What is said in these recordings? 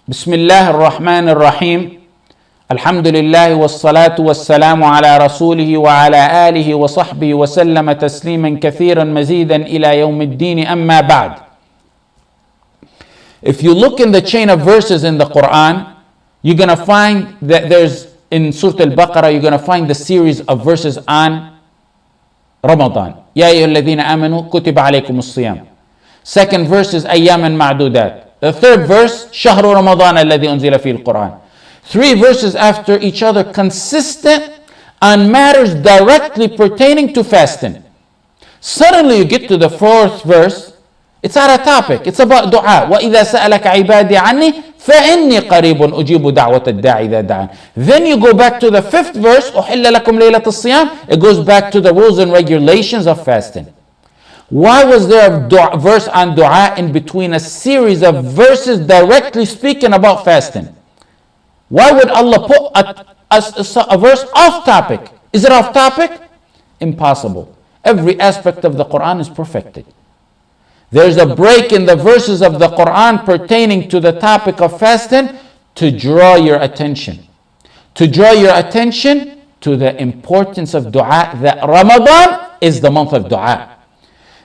بسم الله الرحمن الرحيم الحمد لله والصلاة والسلام على رسوله وعلى آله وصحبه وسلم تسليما كثيرا مزيدا إلى يوم الدين أما بعد. If you look in the chain of verses in the Quran, you're going to find that there's in Surah Al-Baqarah, you're going to find the series of verses on Ramadan. يا أيها الذين آمنوا كتب عليكم الصيام. Second verse is أياما معدودات. The third verse, شهر رمضان الذي أنزل فيه القرآن. 3 verses after each other, consistent on matters directly pertaining to fasting. Suddenly you get to the 4th verse, it's out of topic. It's about dua. وَإِذَا سَأَلَكَ عِبَادِي عَنِّي فَإِنِّي قَرِيبٌ أُجِيبُ دَعْوَةَ الدَّاعِ إِذَا دَعَانِ. Then you go back to the 5th verse, أُحِلَّ لَكُمْ لَيْلَةَ الصِّيَامِ. It goes back to the rules and regulations of fasting. Why was there a verse on dua in between a series of verses directly speaking about fasting? Why would Allah put a verse off topic? Is it off topic? Impossible. Every aspect of the Quran is perfected. There's a break in the verses of the Quran pertaining to the topic of fasting to draw your attention. To draw your attention to the importance of dua, that Ramadan is the month of dua.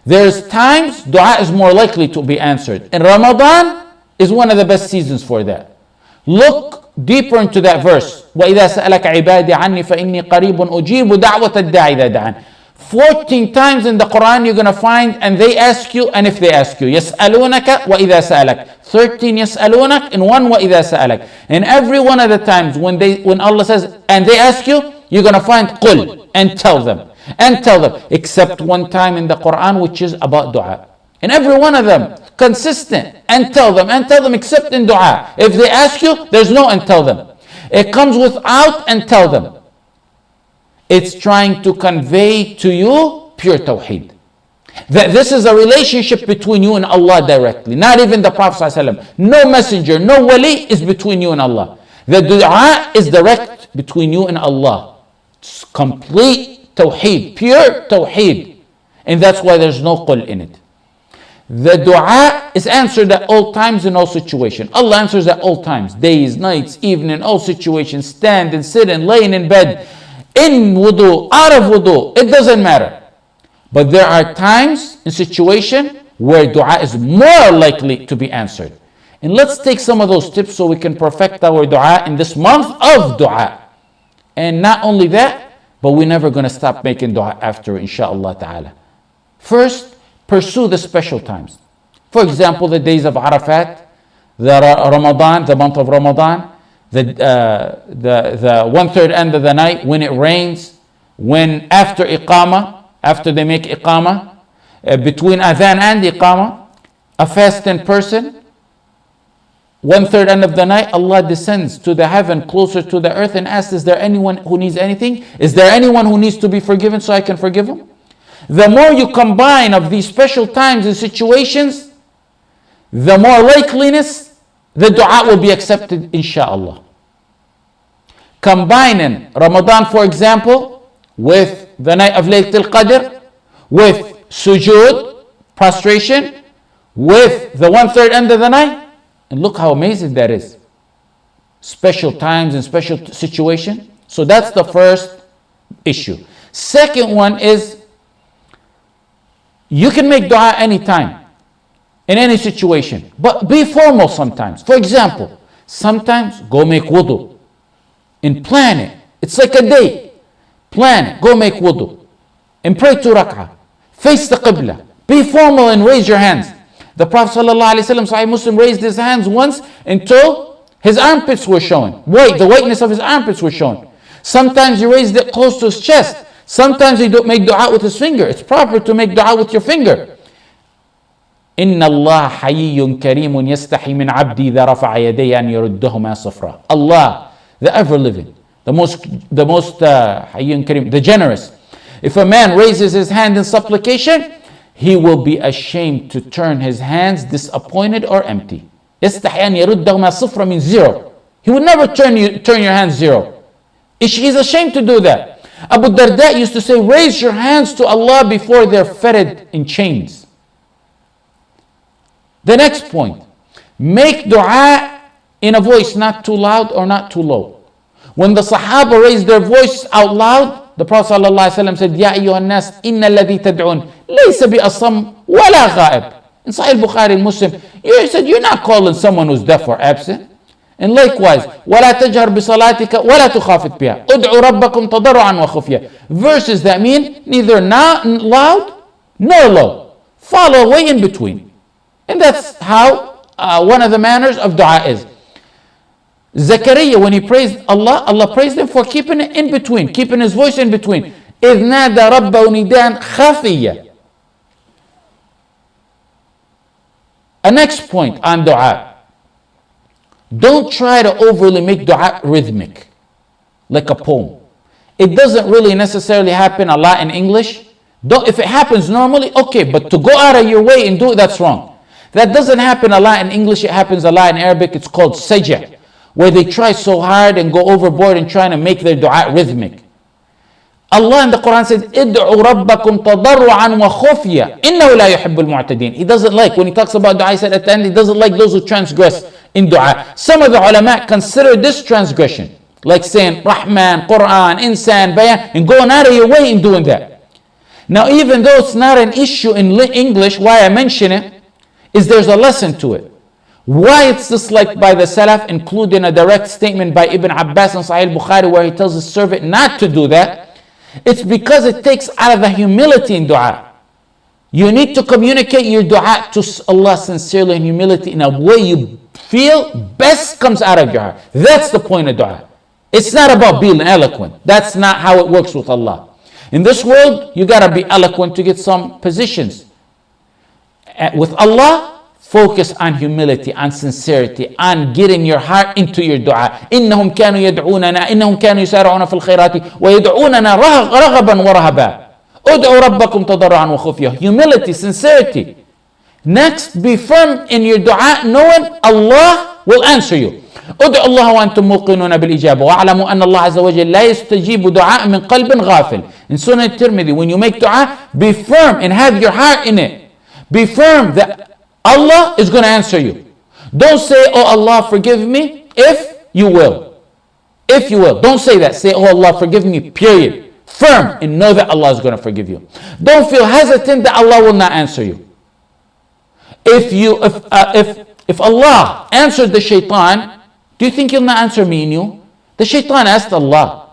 There's times dua is more likely to be answered. And Ramadan is one of the best seasons for that. Look deeper into that verse. وَإِذَا سَأَلَكَ عِبَادِي عَنِّي فَإِنِّي قَرِيبٌ أُجِيبُ دَعْوَةَ الدَّاعِ إِذَا دَعَانِ. 14 times in the Quran you're going to find, and they ask you, and if they ask you. يَسْأَلُونَكَ وَإِذَا سَأَلَكَ. 13 يَسْأَلُونَك, and 1 وَإِذَا سَأَلَكَ. And every one of the times when Allah says, and they ask you, you're going to find قُل, and tell them. And tell them, except one time in the Quran which is about dua. And every one of them consistent, and tell them except in dua. If they ask you, there's no and tell them. It comes without and tell them. It's trying to convey to you pure tawheed. That this is a relationship between you and Allah directly. Not even the Prophet ﷺ. No messenger, no wali is between you and Allah. The dua is direct between you and Allah. It's complete tawheed, pure tawheed. And that's why there's no qul in it. The dua is answered at all times in all situations. Allah answers at all times. Days, nights, evening, all situations. Stand and sit and laying in bed. In wudu, out of wudu. It doesn't matter. But there are times and situations where dua is more likely to be answered. And let's take some of those tips so we can perfect our dua in this month of dua. And not only that, but we're never going to stop making dua after, insha'Allah ta'ala. First, pursue the special times. For example, the days of Arafat, the Ramadan, the month of Ramadan, the 1/3 end of the night, when it rains, when after Iqamah, after they make Iqamah, between Adhan and Iqamah, a fasting person, 1/3 end of the night, Allah descends to the heaven closer to the earth and asks, is there anyone who needs anything? Is there anyone who needs to be forgiven so I can forgive him? The more you combine of these special times and situations, the more likeliness the dua will be accepted, insha'Allah. Combining Ramadan, for example, with the night of Laylat al-Qadr, with sujood, prostration, with the 1/3 end of the night, and look how amazing that is. Special times and special situation. So that's the first issue. Second one is, you can make dua anytime, in any situation, but be formal sometimes. For example, sometimes go make wudu and plan it. It's like a day. Plan it. Go make wudu and pray 2 rak'ah. Face the qibla. Be formal and raise your hands. The Prophet ﷺ, Sahih Muslim, raised his hands once until his armpits were showing. The whiteness of his armpits were showing. Sometimes he raised it close to his chest. Sometimes he don't make dua with his finger. It's proper to make dua with your finger. إِنَّ اللَّهَ حَيِّيٌّ كَرِيمٌ يَسْتَحِي مِنْ عَبْدِي إِذَا رَفَعَ يَدَيْهِ أَنْ يَرُدَّهُمَا صَفْرًا. Allah, the ever-living, the most حَيِّيٌّ كَرِيمٌ, the generous. If a man raises his hand in supplication, he will be ashamed to turn his hands disappointed or empty. يَسْتَحِي أَنْ يَرُدَّهُمَا صَفْرًا means zero. He would never turn your hands zero. He's ashamed to do that. Abu Darda used to say, raise your hands to Allah before they're fettered in chains. The next point, make dua in a voice not too loud or not too low. When the Sahaba raised their voice out loud, the Prophet ﷺ said, Ya ayyuhan nas, inna alladhi tad'un, laysa bi asam wala ghaib. In Sahih Bukhari and Muslim, he said, you're not calling someone who's deaf or absent. And likewise, وَلَا تَجْهَرْ بِصَلَاتِكَ وَلَا تُخَافِتْ بِهَا أُدْعُوا رَبَّكُمْ تَضَرُّعًا وَخُفْيًا. Verses that mean neither not loud nor low. Follow way in between. And that's how one of the manners of dua is. Zakaria, when he praised Allah, Allah praised him for keeping it in between, keeping his voice in between. إِذْ نَادَى رَبَّهُ نِدَاءً خَفِيًّا. A next point on dua. Don't try to overly make dua rhythmic, like a poem. It doesn't really necessarily happen a lot in English. If it happens normally, okay, but to go out of your way and do it, that's wrong. That doesn't happen a lot in English, it happens a lot in Arabic. It's called sajah, where they try so hard and go overboard and trying to make their dua rhythmic. Allah in the Quran says, "Id'u rabbakum tadarru'an wa khufya, innahu la yuhibbul mu'tadin." He doesn't like, when he talks about dua, he said at the end, he doesn't like those who transgress in dua. Some of the ulama consider this transgression, like saying Rahman, Quran, Insan, Bayan, and going out of your way in doing that. Now, even though it's not an issue in English, why I mention it is there's a lesson to it. Why it's disliked by the salaf, including a direct statement by Ibn Abbas in Sahih Bukhari where he tells his servant not to do that. It's because it takes out of the humility in dua. You need to communicate your dua to Allah sincerely and humility in a way you feel best comes out of your heart. That's the point of dua. It's not about being eloquent. That's not how it works with Allah. In this world, you gotta be eloquent to get some positions. With Allah, focus on humility, on sincerity, on getting your heart into your dua. إنهم كانوا يدعوننا إنهم كانوا يسارعون في الخيرات ويدعوننا رغبا ورهبا ادعوا ربكم تضرعا وخفيا. Humility, sincerity. Next, be firm in your dua, knowing Allah will answer you. ادعوا الله وأنتم موقنون بالإجابة واعلموا أن الله عز وجل لا يستجيب دعاء من قلب غافل. In Sunnah Tirmidhi, when you make dua, be firm and have your heart in it. Be firm that Allah is going to answer you. Don't say, oh Allah, forgive me, if you will. If you will. Don't say that. Say, oh Allah, forgive me, period. Firm and know that Allah is going to forgive you. Don't feel hesitant that Allah will not answer you. If Allah answered the shaitan, do you think he'll not answer me and you? The shaitan asked Allah.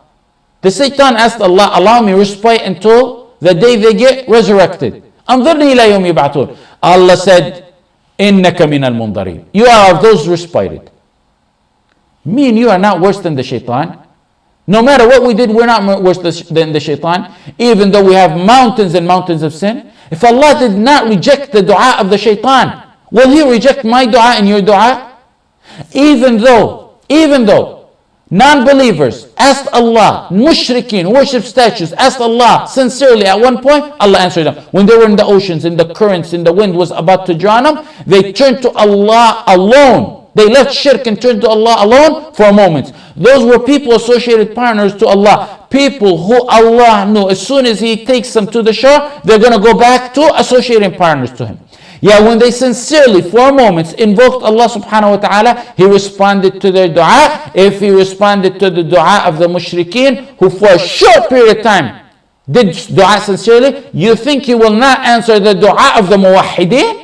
The shaitan asked Allah, allow me respite until the day they get resurrected. أنظرني إلى يوم يبعثون. Allah said, إنك من المنظرين. You are of those respited. Me and you are not worse than the shaitan. No matter what we did, we're not worse than the shaitan. Even though we have mountains and mountains of sin. If Allah did not reject the dua of the shaitan, will He reject my dua and your dua? Even though non-believers asked Allah, mushrikeen, worship statues, asked Allah sincerely at one point, Allah answered them. When they were in the oceans, in the currents, in the wind was about to drown them, they turned to Allah alone. They left shirk and turned to Allah alone for a moment. Those were people associated partners to Allah. People who Allah knew as soon as He takes them to the shore, they're going to go back to associating partners to Him. Yeah, when they sincerely, for a moment, invoked Allah subhanahu wa ta'ala, He responded to their dua. If He responded to the dua of the mushrikeen, who for a short period of time did dua sincerely, you think He will not answer the dua of the muwahhideen?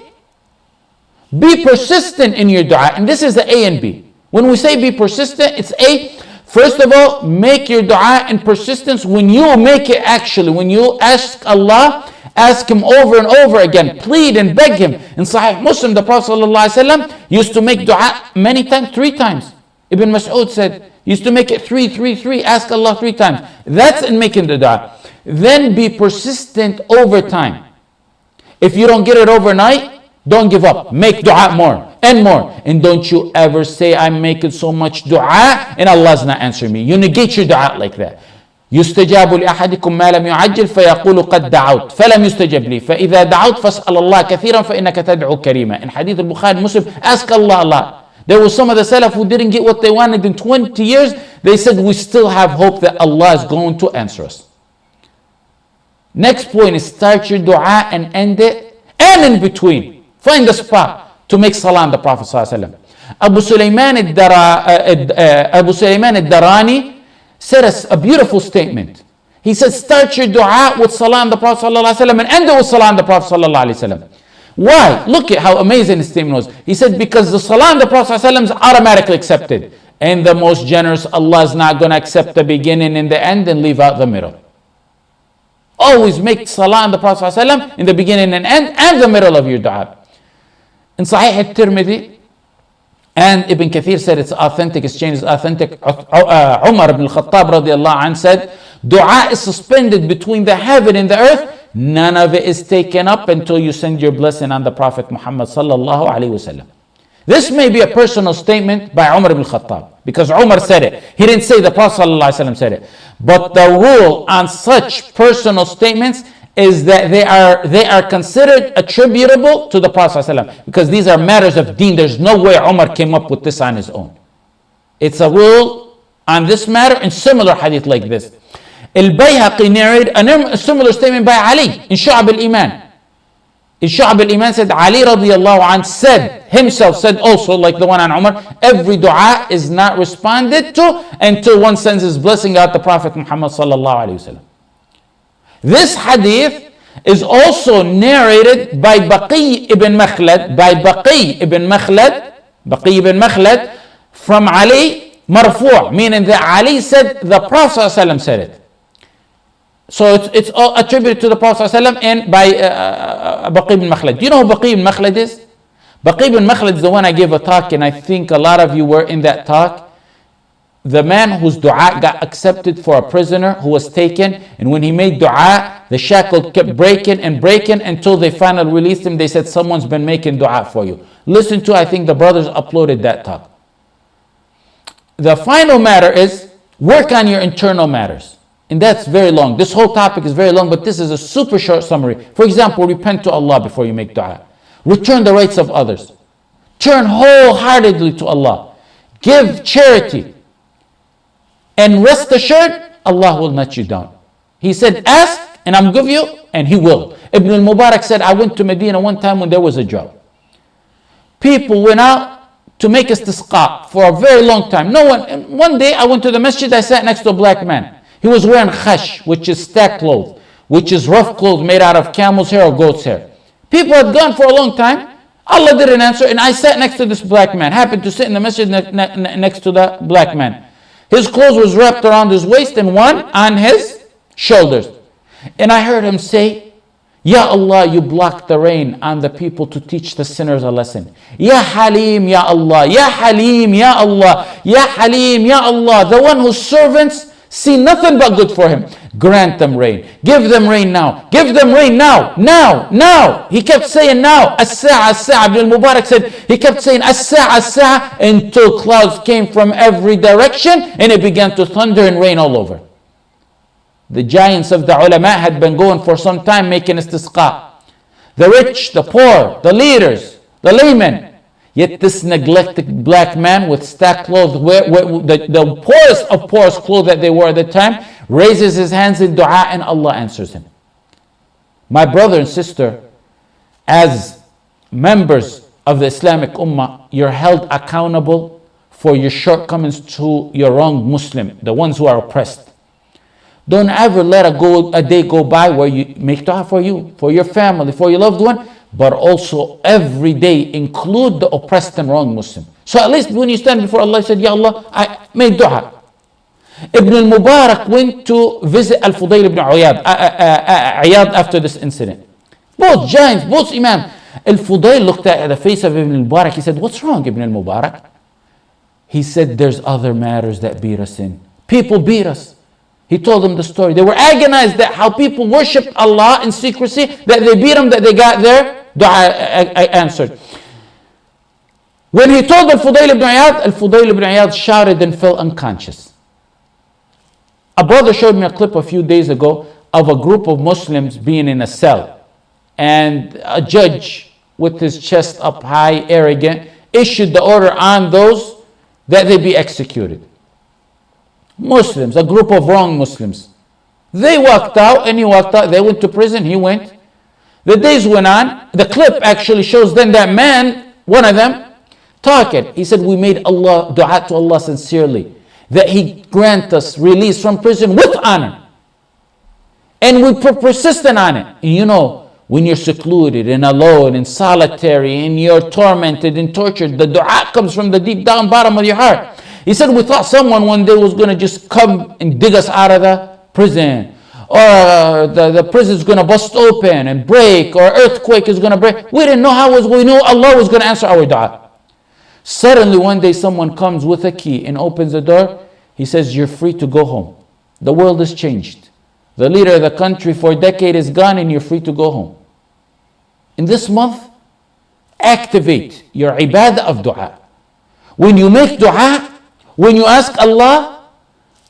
Be persistent in your dua. And this is the A and B. When we say be persistent, it's A. First of all, make your dua in persistence when you make it actually. When you ask Allah, ask Him over and over again. Plead and beg Him. In Sahih Muslim, the Prophet ﷺ used to make dua many times, 3 times. Ibn Mas'ud said, he used to make it 3. Ask Allah 3 times. That's in making the dua. Then be persistent over time. If you don't get it overnight, don't give up. Make dua more and more. And don't you ever say, I'm making so much dua and Allah's not answering me. You negate your dua like that. يستجاب لأحدكم ما لم يعجل فيقول قد دعوت فلم يستجب لي فإذا دعوت فاسأل الله كثيرا فإنك تدعو كريما. In Hadith al-Bukhari Muslim, ask Allah a lot. There were some of the salaf who didn't get what they wanted in 20 years. They said, we still have hope that Allah is going to answer us. Next point is start your dua and end it, and in between. Find a spot to make salah on the Prophet ﷺ. Abu Sulaiman al-Darani said a beautiful statement. He said, start your dua with salah on the Prophet ﷺ and end it with salah on the Prophet ﷺ. Why? Look at how amazing his statement was. He said, because the salah on the Prophet ﷺ is automatically accepted. And the most generous Allah is not going to accept the beginning and the end and leave out the middle. Always make salah on the Prophet ﷺ in the beginning and end and the middle of your dua. In Sahih al-Tirmidhi, and Ibn Kathir said it's authentic, it's changed, it's authentic. Umar ibn al-Khattab radiallahu anh said, dua is suspended between the heaven and the earth. None of it is taken up until you send your blessing on the Prophet Muhammad sallallahu alaihi wasallam. This may be a personal statement by Umar ibn al-Khattab, because Umar said it. He didn't say the Prophet sallallahu alaihi wasallam said it. But the rule on such personal statements is that they are considered attributable to the Prophet ﷺ, because these are matters of deen. There's no way Umar came up with this on his own. It's a rule on this matter in similar hadith like this. Al-Bayhaqi narrated a similar statement by Ali in Shu'ab al-Iman. In Shu'ab al-Iman said, Ali radiallahu anh said also, like the one on Umar, every dua is not responded to until one sends his blessing out the Prophet Muhammad sallallahu alayhi wa sallam. This hadith is also narrated by Baqi ibn Makhlad, from Ali marfu', meaning that Ali said the Prophet ﷺ said it. So it's all attributed to the Prophet ﷺ and by Baqi ibn Makhlad. Do you know who Baqi ibn Makhlad is? Baqi ibn Makhlad is the one I gave a talk, and I think a lot of you were in that talk. The man whose dua got accepted for a prisoner who was taken, and when he made dua, the shackle kept breaking until they finally released him. They said, someone's been making dua for you. Listen to, I think the brothers uploaded that talk. The final matter is, work on your internal matters. And that's very long. This whole topic is very long, but this is a super short summary. For example, repent to Allah before you make dua. Return the rights of others. Turn wholeheartedly to Allah. Give charity. And rest assured, Allah will let you down. He said, ask and I'll give you, and He will. Ibn al-Mubarak said, I went to Medina one time when there was a drought. People went out to make istisqa for a very long time. One day I went to the masjid, I sat next to a black man. He was wearing khash, which is stack clothes, which is rough clothes made out of camel's hair or goat's hair. People had gone for a long time. Allah didn't answer, and I sat next to this black man. Happened to sit in the masjid next to the black man. His clothes was wrapped around his waist and one on his shoulders. And I heard him say, Ya Allah, you blocked the rain on the people to teach the sinners a lesson. Ya Halim, Ya Allah. Ya Halim, Ya Allah. Ya Halim, Ya Allah. The one whose servants see nothing but good for him. Grant them rain. Give them rain now. Give them rain now. Now. Now. He kept saying now. As-sa'a, as-sa'a. Ibn al-Mubarak said, he kept saying as-sa'a, as-sa'a, until clouds came from every direction and it began to thunder and rain all over. The giants of the ulama had been going for some time making istisqa. The rich, the poor, the leaders, the laymen. Yet this neglected black man with stacked clothes, the poorest of poorest clothes that they wore at the time, raises his hands in dua and Allah answers him. My brother and sister, as members of the Islamic Ummah, you're held accountable for your shortcomings to your wronged Muslim, the ones who are oppressed. Don't ever let a day go by where you make dua for you, for your family, for your loved one, but also every day include the oppressed and wronged Muslim. So at least when you stand before Allah, you said, Ya Allah, I made dua. Ibn al-Mubarak went to visit al-Fudayl ibn Iyad after this incident. Both giants, both imam. Al-Fudayl looked at the face of Ibn al-Mubarak. He said, what's wrong, Ibn al-Mubarak? He said, there's other matters that beat us in. People beat us. He told them the story. They were agonized at how people worshipped Allah in secrecy, that they beat them, that they got their dua answered. When he told al-Fudayl ibn Iyad shouted and fell unconscious. A brother showed me a clip a few days ago of a group of Muslims being in a cell. And a judge, with his chest up high, arrogant, issued the order on those that they be executed. Muslims, a group of wrong Muslims. They walked out and he walked out. They went to prison, he went. The days went on. The clip actually shows then that man, one of them, Talking. He said, we made Allah, dua to Allah sincerely, that He grant us release from prison with honor. And we persistent on it. And you know, when you're secluded and alone and solitary and you're tormented and tortured, the dua comes from the deep down bottom of your heart. He said, we thought someone one day was going to just come and dig us out of the prison. Or the prison is going to bust open and break. Or earthquake is going to break. We didn't know how it was. We knew Allah was going to answer our dua. Suddenly one day someone comes with a key and opens the door. He says, you're free to go home. The world has changed. The leader of the country for a decade is gone and you're free to go home. In this month, activate your ibadah of dua. When you make dua, when you ask Allah,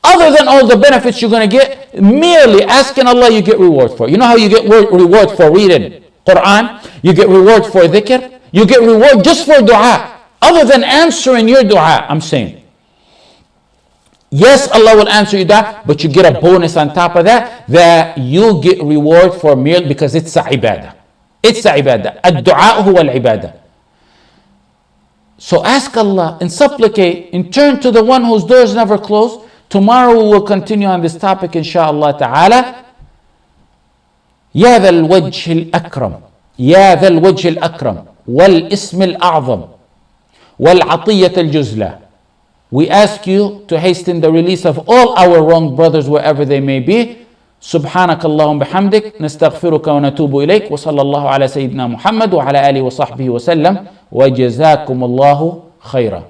other than all the benefits you're going to get, merely asking Allah, you get reward for. You know how you get reward for reading Quran? You get reward for dhikr. You get reward just for dua. Other than answering your dua, I'm saying. Yes, Allah will answer your dua, but you get a bonus on top of that, that you get reward for merely because it's a ibadah. It's a ibadah. Ad-du'a huwa al-ibadah. So ask Allah and supplicate and turn to the one whose doors never close. Tomorrow we will continue on this topic, inshallah ta'ala. Ya dhal wajh al-akram. Ya dhal wajh al-akram. Wal ism al-a'zam. Wal atiyyat al-juzla. We ask you to hasten the release of all our wronged brothers wherever they may be. سبحانك اللهم بحمدك نستغفرك ونتوب إليك وصلى الله على سيدنا محمد وعلى آله وصحبه وسلم وجزاكم الله خيرا.